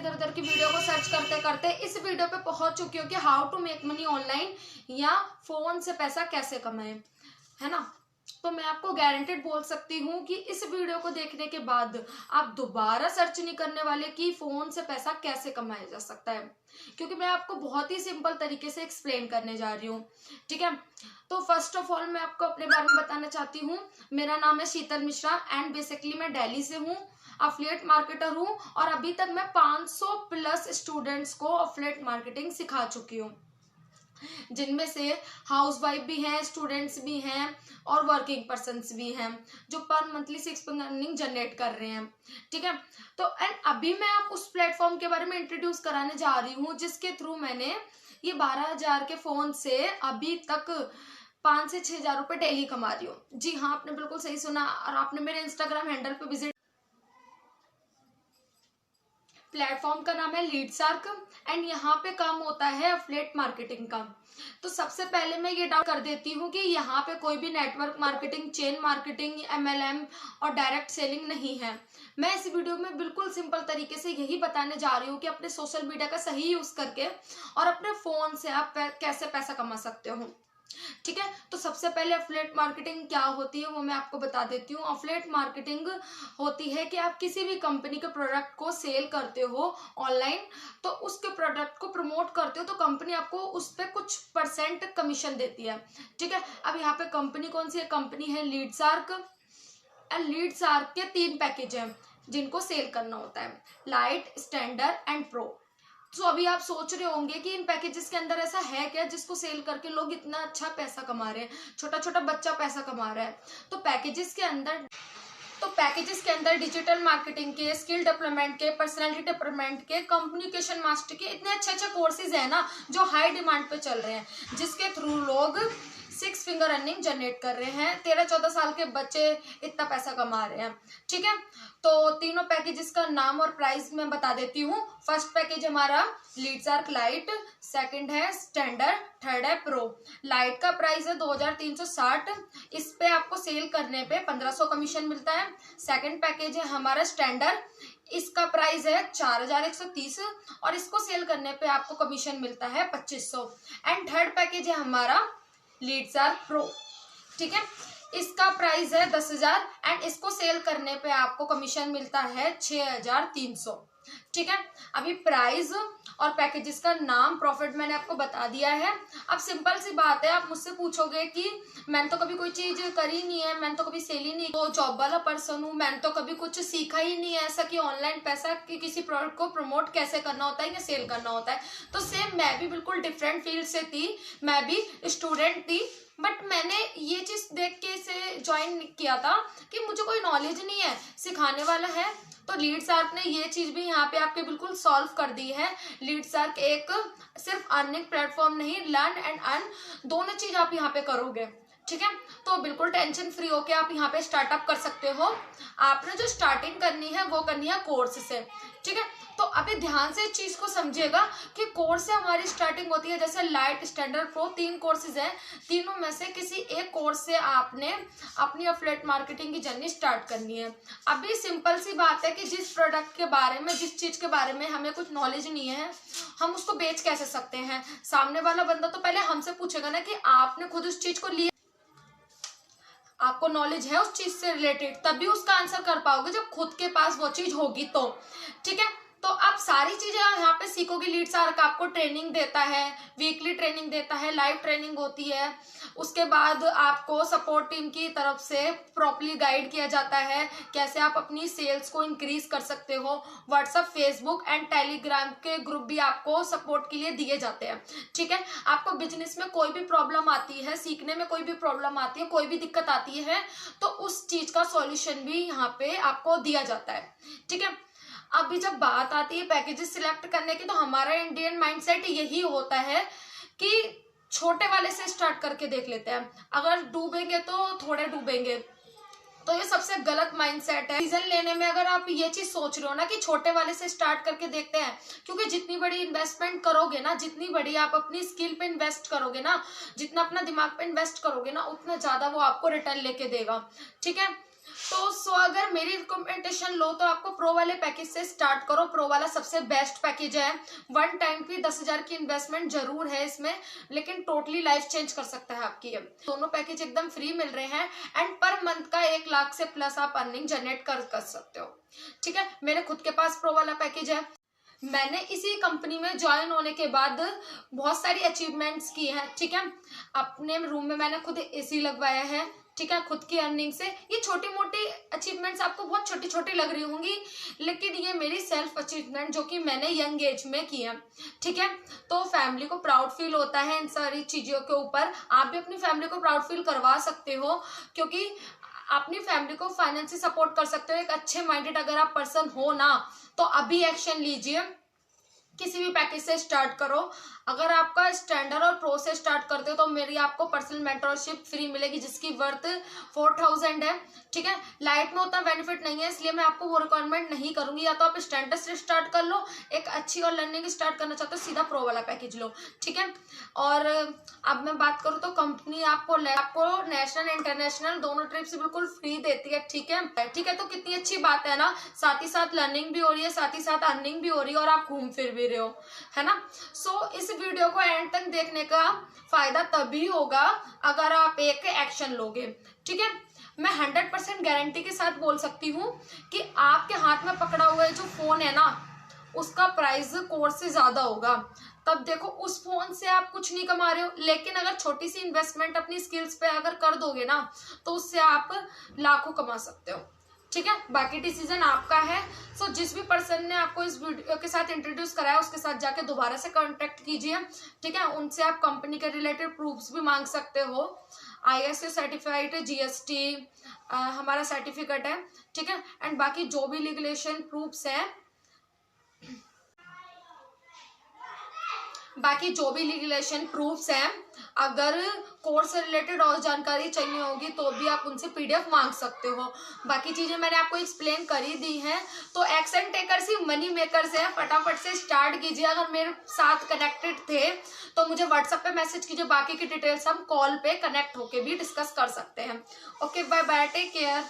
इधर उधर की वीडियो को सर्च करते करते इस वीडियो पे पहुंच चुकी हो कि how to make money online या फोन से पैसा कैसे कमाएं, है ना। तो मैं आपको गारंटेड बोल सकती हूँ कि इस वीडियो को देखने के बाद आप दोबारा सर्च नहीं करने वाले कि फोन से पैसा कैसे कमाया जा सकता है, क्योंकि मैं आपको बहुत ही सिंपल तरीके से एक्सप्लेन करने जा रही हूँ। ठीक है, तो फर्स्ट ऑफ ऑल मैं आपको अपने बारे में बताना चाहती हूँ। मेरा नाम है शीतल मिश्रा एंड बेसिकली मैं दिल्ली से हूँ, अफिलिएट मार्केटर हूँ और अभी तक मैं 500 प्लस स्टूडेंट्स को अफिलिएट मार्केटिंग सिखा चुकी हूँ, जिनमें से हाउसवाइफ भी हैं, स्टूडेंट्स भी हैं और वर्किंग पर्सन्स भी हैं जो पर मंथली 6 फिगर अर्निंग जनरेट कर रहे हैं। ठीक है, तो एंड अभी मैं आप उस प्लेटफॉर्म के बारे में इंट्रोड्यूस कराने जा रही हूँ जिसके थ्रू मैंने ये 12,000 के फोन से अभी तक 5 से 6,000 रुपये डेली कमा रही हूँ। जी हाँ, आपने बिल्कुल सही सुना और आपने मेरे इंस्टाग्राम हैंडल पे विजिट। प्लेटफॉर्म का नाम है लीडशार्क एंड यहाँ पे काम होता है अफिलिएट मार्केटिंग का। तो सबसे पहले मैं ये डाउट कर देती हूँ कि यहाँ पे कोई भी network marketing, chain marketing, MLM और डायरेक्ट सेलिंग नहीं है। मैं इस वीडियो में बिल्कुल सिंपल तरीके से यही बताने जा रही हूँ कि अपने सोशल मीडिया का सही यूज करके और अपने फोन से आप कैसे पैसा कमा सकते हो। ठीक है, तो सबसे पहले अफिलिएट मार्केटिंग क्या होती है वो मैं आपको बता देती हूँ। अफिलिएट मार्केटिंग होती है कि आप किसी भी कंपनी के प्रोडक्ट को सेल करते हो ऑनलाइन, तो उसके प्रोडक्ट को प्रमोट करते हो तो कंपनी आपको उस पर कुछ % कमीशन देती है। ठीक है, अब यहाँ पे कंपनी कौन सी है? कंपनी है लीडशार्क। लीडशार्क के 3 पैकेज हैं जिनको सेल करना होता है, लाइट, स्टैंडर्ड एंड प्रो। तो अभी आप सोच रहे होंगे कि इन पैकेजेस के अंदर ऐसा है क्या जिसको सेल करके लोग इतना अच्छा पैसा कमा रहे हैं, छोटा छोटा बच्चा पैसा कमा रहा है। तो पैकेजेस के अंदर डिजिटल मार्केटिंग के, स्किल डेवलपमेंट के, पर्सनालिटी डेवलपमेंट के, कम्युनिकेशन मास्टर के इतने अच्छे अच्छे कोर्सेज है ना जो हाई डिमांड पे चल रहे हैं, जिसके थ्रू लोग 6 फिगर अर्निंग जनरेट कर रहे हैं। 13-14 साल के बच्चे इतना पैसा कमा रहे हैं। ठीक है, तो तीनों पैकेजेस का नाम और प्राइस मैं बता देती हूँ। फर्स्ट पैकेज हमारा लीडशार्क लाइट, सेकंड है स्टैंडर्ड, थर्ड है प्रो। लाइट का प्राइस है 2,360, इस पे आपको सेल करने पे 1,500 कमीशन मिलता है। सेकंड पैकेज है हमारा स्टैंडर्ड, इसका प्राइस है 4,130 और इसको सेल करने पे आपको कमीशन मिलता है 2,500। एंड थर्ड पैकेज है हमारा लीडशार्क प्रो। ठीक है, इसका प्राइस है 10,000 एंड इसको सेल करने पे आपको कमीशन मिलता है 6,300। ठीक है, अभी प्राइस और पैकेजेस का नाम, प्रॉफिट मैंने आपको बता दिया है। अब सिंपल सी बात है, आप मुझसे पूछोगे कि मैंने तो कभी कोई चीज करी नहीं है, मैंने तो कभी सेल ही नहीं, तो जॉब वाला पर्सन हूँ, मैंने तो कभी कुछ सीखा ही नहीं है ऐसा कि ऑनलाइन पैसा कि किसी प्रोडक्ट को प्रमोट कैसे करना होता है या सेल करना होता है। तो सेम मैं भी बिल्कुल डिफरेंट फील्ड से थी, मैं भी स्टूडेंट थी, बट मैंने ये चीज देख के इसे ज्वाइन किया था कि मुझे कोई नॉलेज नहीं है, सिखाने वाला है। तो लीडशार्क ने ये चीज भी यहाँ पे आपके बिल्कुल सॉल्व कर दी है। लीडशार्क एक सिर्फ अर्निंग प्लेटफॉर्म नहीं, लर्न एंड अर्न दोनों चीज आप यहाँ पे करोगे। ठीक है, तो बिल्कुल टेंशन फ्री होके आप यहाँ पे स्टार्टअप कर सकते हो। आपने जो स्टार्टिंग करनी है वो करनी है कोर्स से। ठीक है, तो अभी ध्यान से इस चीज को समझिएगा कि कोर्स से हमारी स्टार्टिंग होती है। जैसे लाइट, स्टैंडर्ड, प्रो 3 कोर्सेज हैं, तीनों में से किसी एक कोर्स से आपने अपनी अफिलिएट मार्केटिंग की जर्नी स्टार्ट करनी है। अभी सिंपल सी बात है कि जिस प्रोडक्ट के बारे में, जिस चीज के बारे में हमें कुछ नॉलेज नहीं है, हम उसको बेच कैसे सकते हैं? सामने वाला बंदा तो पहले हमसे पूछेगा ना कि आपने खुद उस चीज को लिया, आपको नॉलेज है उस चीज से रिलेटेड, तभी उसका आंसर कर पाओगे जब खुद के पास वो चीज होगी तो। ठीक है, तो आप सारी चीजें यहाँ पे सीखोगे। लीडशार्क आपको ट्रेनिंग देता है, वीकली ट्रेनिंग देता है, लाइव ट्रेनिंग होती है। उसके बाद आपको सपोर्ट टीम की तरफ से प्रॉपर्ली गाइड किया जाता है कैसे आप अपनी सेल्स को इंक्रीज कर सकते हो। व्हाट्सएप, फेसबुक एंड टेलीग्राम के ग्रुप भी आपको सपोर्ट के लिए दिए जाते हैं। ठीक है, आपको बिजनेस में कोई भी प्रॉब्लम आती है, सीखने में कोई भी प्रॉब्लम आती है, कोई भी दिक्कत आती है, तो उस चीज का सॉल्यूशन भी यहाँ पे आपको दिया जाता है। ठीक है, अभी जब बात आती है पैकेजेस सिलेक्ट करने की, तो हमारा इंडियन माइंडसेट यही होता है कि छोटे वाले से स्टार्ट करके देख लेते हैं, अगर डूबेंगे तो थोड़े डूबेंगे। तो ये सबसे गलत माइंडसेट है डिसीजन लेने में। अगर आप ये चीज सोच रहे हो ना कि छोटे वाले से स्टार्ट करके देखते हैं, क्योंकि जितनी बड़ी इन्वेस्टमेंट करोगे ना, जितनी बड़ी आप अपनी स्किल पे इन्वेस्ट करोगे ना, जितना अपना दिमाग पे इन्वेस्ट करोगे ना, उतना ज्यादा वो आपको रिटर्न लेके देगा। ठीक है, तो अगर मेरी रिकमेंडेशन लो तो आपको प्रो वाले पैकेज से स्टार्ट करो। प्रो वाला सबसे बेस्ट पैकेज है। वन टाइम की 10,000 की इन्वेस्टमेंट जरूर है इसमें, लेकिन टोटली लाइफ चेंज कर सकता है आपकी। दोनों पैकेज एकदम फ्री मिल रहे हैं एंड पर मंथ का 1 लाख से प्लस आप अर्निंग जनरेट कर सकते हो। ठीक है, मेरे खुद के पास प्रो वाला पैकेज है। मैंने इसी कंपनी में ज्वाइन होने के बाद बहुत सारी अचीवमेंट्स की हैं। ठीक है, अपने रूम में मैंने खुद एसी लगवाया है। ठीक है, खुद की अर्निंग से। ये छोटी मोटी अचीवमेंट्स आपको बहुत छोटी छोटी लग रही होंगी, लेकिन ये मेरी सेल्फ अचीवमेंट जो कि मैंने यंग एज में की है। ठीक है, तो फैमिली को प्राउड फील होता है इन सारी चीजों के ऊपर। आप भी अपनी फैमिली को प्राउड फील करवा सकते हो, क्योंकि अपनी फैमिली को फाइनेंशियल सपोर्ट कर सकते हो। एक अच्छे माइंडेड अगर आप पर्सन हो ना, तो अभी एक्शन लीजिए, किसी भी पैकेज से स्टार्ट करो। अगर आपका स्टैंडर्ड और प्रो से स्टार्ट करते हो तो मेरी आपको पर्सनल मेंटरशिप फ्री मिलेगी, जिसकी वर्थ 4,000 है। ठीक है, लाइट में उतना बेनिफिट नहीं है, इसलिए मैं आपको वो रिक्वायरमेंट नहीं करूंगी। या तो आप स्टैंडर्ड से स्टार्ट कर लो, एक अच्छी और लर्निंग स्टार्ट करना चाहते हो सीधा प्रो वाला पैकेज लो। ठीक है, और अब मैं बात करूँ तो कंपनी आपको नेशनल इंटरनेशनल दोनों ट्रिप्स बिल्कुल फ्री देती है। ठीक है, तो कितनी अच्छी बात है ना। साथ ही साथ लर्निंग भी हो रही है, साथ ही साथ अर्निंग भी हो रही है, और आप घूम फिर भी रहे हो, है ना। सो इस वीडियो को एंड तक देखने का फायदा तभी होगा अगर आप एक एक्शन लोगे। ठीक है, मैं 100% गारंटी के साथ बोल सकती हूँ कि आपके हाथ में पकड़ा हुआ जो फोन है ना, उसका प्राइस कोर्स से ज्यादा होगा। तब देखो, उस फोन से आप कुछ नहीं कमा रहे हो, लेकिन अगर छोटी सी इन्वेस्टमेंट अपनी स्किल्स पे अगर कर दोगे ना, तो उससे आप लाखों कमा सकते हो। ठीक है, बाकी डिसीजन आपका है। सो जिस भी पर्सन ने आपको इस वीडियो के साथ इंट्रोड्यूस कराया, उसके साथ जाके दोबारा से कांटेक्ट कीजिए। ठीक है, उनसे आप कंपनी के रिलेटेड प्रूफ्स भी मांग सकते हो। ISO सर्टिफाइड, GST हमारा सर्टिफिकेट है। ठीक है, एंड बाकी जो भी लीगलेशन प्रूफ्स हैं, अगर कोर्स से रिलेटेड और जानकारी चाहिए होगी तो भी आप उनसे PDF मांग सकते हो। बाकी चीजें मैंने आपको एक्सप्लेन कर ही दी हैं। तो एक्शन टेकर्स ही मनी मेकर्स हैं, फटाफट से स्टार्ट कीजिए। अगर मेरे साथ कनेक्टेड थे तो मुझे व्हाट्सएप पे मैसेज कीजिए, बाकी की डिटेल्स हम कॉल पे कनेक्ट होके भी डिस्कस कर सकते हैं। Okay, bye bye, take care.